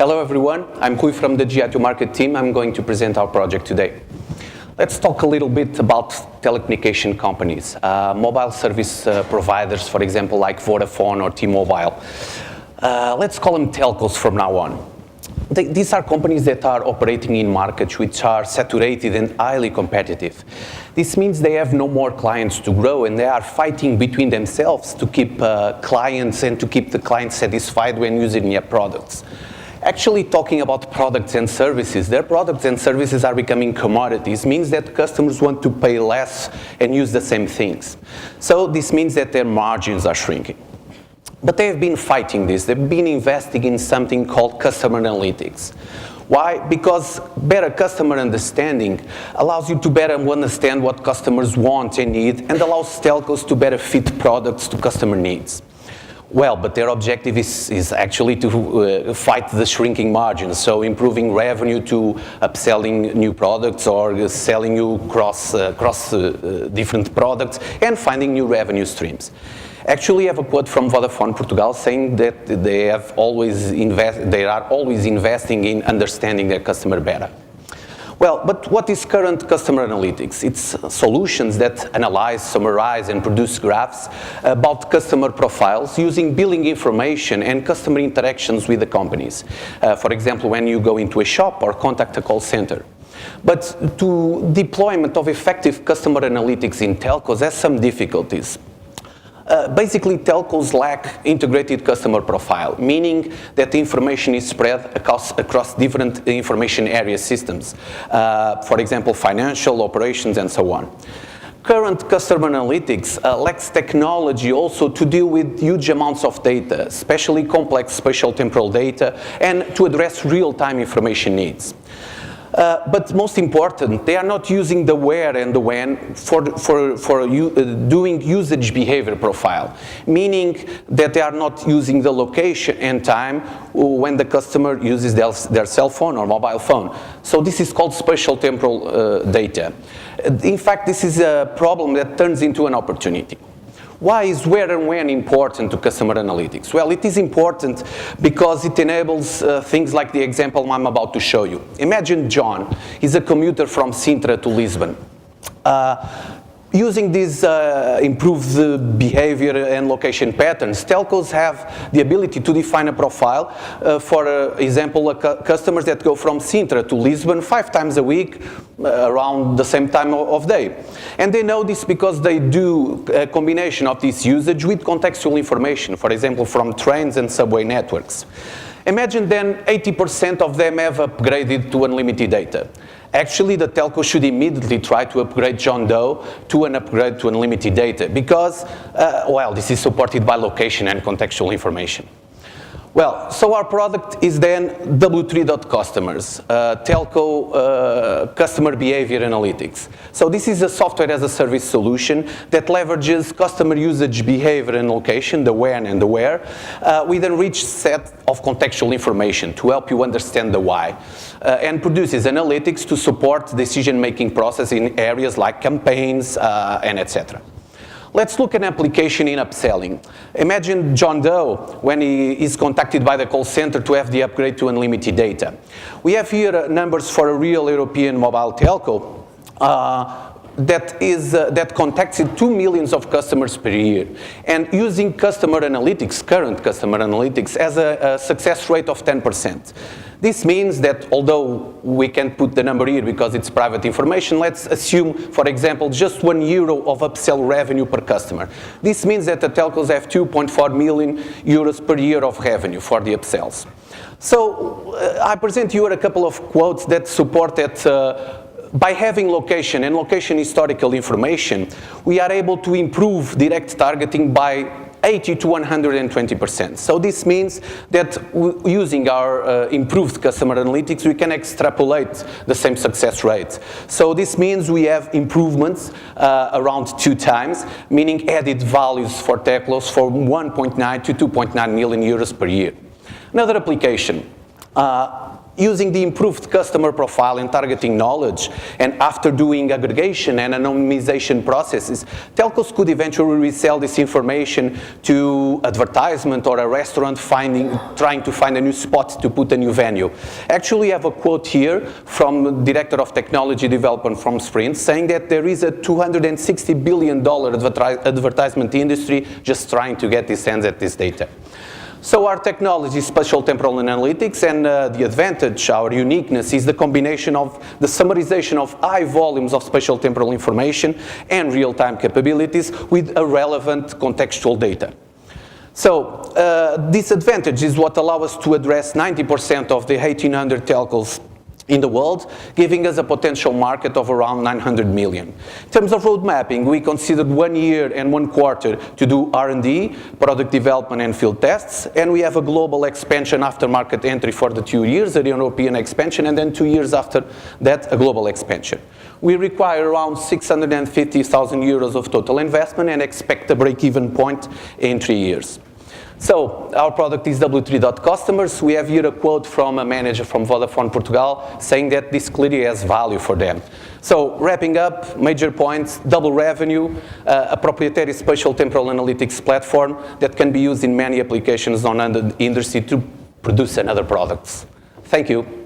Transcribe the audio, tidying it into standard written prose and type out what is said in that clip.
Hello everyone, I'm Rui from the GI2 Market team. I'm going to present our project today. Let's talk a little bit about telecommunication companies, mobile service providers, for example, like Vodafone or T-Mobile. Let's call them telcos from now on. These are companies that are operating in markets which are saturated and highly competitive. This means they have no more clients to grow, and they are fighting between themselves to keep clients and to keep the clients satisfied when using their products. Actually, talking about products and services, their products and services are becoming commodities. Means that customers want to pay less and use the same things. So this means that their margins are shrinking. But they have been fighting this. They've been investing in something called customer analytics. Why? Because better customer understanding allows you to better understand what customers want and need, and allows telcos to better fit products to customer needs. Well, but their objective is actually to fight the shrinking margins, so improving revenue to upselling new products or selling you cross different products and finding new revenue streams. Actually, I have a quote from Vodafone Portugal saying that they are always investing in understanding their customer better. Well, but what is current customer analytics? It's solutions that analyze, summarize, and produce graphs about customer profiles using billing information and customer interactions with the companies. For example, when you go into a shop or contact a call center. But to deployment of effective customer analytics in telcos has some difficulties. Basically, telcos lack integrated customer profile, meaning that the information is spread across different information area systems. For example, financial, operations, and so on. Current customer analytics lacks technology also to deal with huge amounts of data, especially complex spatial temporal data, and to address real-time information needs. But most important, they are not using the where and the when for doing usage behavior profile, meaning that they are not using the location and time when the customer uses their cell phone or mobile phone. So this is called spatial temporal data. In fact, this is a problem that turns into an opportunity. Why is where and when important to customer analytics? Well, it is important because it enables things like the example I'm about to show you. Imagine John. He's a commuter from Sintra to Lisbon. Using these improved behavior and location patterns, telcos have the ability to define a profile. For example, customers that go from Sintra to Lisbon 5 times a week around the same time of day. And they know this because they do a combination of this usage with contextual information, for example, from trains and subway networks. Imagine then 80% of them have upgraded to unlimited data. Actually, the telco should immediately try to upgrade John Doe to an upgrade to unlimited data because, well, this is supported by location and contextual information. Well, so our product is then W3.Customers, telco customer behavior analytics. So this is a software as a service solution that leverages customer usage behavior and location, the when and the where, with an enriched set of contextual information to help you understand the why, and produces analytics to support decision-making process in areas like campaigns and etc. Let's look at an application in upselling. Imagine John Doe when he is contacted by the call center to have the upgrade to unlimited data. We have here numbers for a real European mobile telco that contacts 2 million of customers per year, and using customer analytics, current customer analytics, has a success rate of 10%. This means that although we can't put the number here because it's private information, let's assume, for example, just €1 of upsell revenue per customer. This means that the telcos have 2.4 million euros per year of revenue for the upsells. So I present you a couple of quotes that support that by having location and location historical information, we are able to improve direct targeting by 80 to 120%. So this means that using our improved customer analytics, we can extrapolate the same success rate. So this means we have improvements around 2 times, meaning added values for telcos from 1.9 to 2.9 million euros per year. Another application. using the improved customer profile and targeting knowledge, and after doing aggregation and anonymization processes, telcos could eventually resell this information to advertisement or a restaurant trying to find a new spot to put a new venue. Actually, I have a quote here from the Director of Technology Development from Sprint saying that there is a $260 billion advertisement industry just trying to get its hands at this data. So our technology is spatial temporal analytics, and the advantage, our uniqueness, is the combination of the summarization of high volumes of spatial temporal information and real-time capabilities with a relevant contextual data. So this advantage is what allows us to address 90% of the 1,800 telcos in the world, giving us a potential market of around 900 million. In terms of road mapping, we considered 1 year and 1 quarter to do R&D, product development and field tests, and we have a global expansion after market entry for the 2 years, a European expansion, and then 2 years after that, a global expansion. We require around 650,000 euros of total investment and expect a break-even point in 3 years. So our product is W3.Customers. We have here a quote from a manager from Vodafone Portugal saying that this clearly has value for them. So wrapping up, major points: double revenue, a proprietary spatial temporal analytics platform that can be used in many applications on the industry to produce another products. Thank you.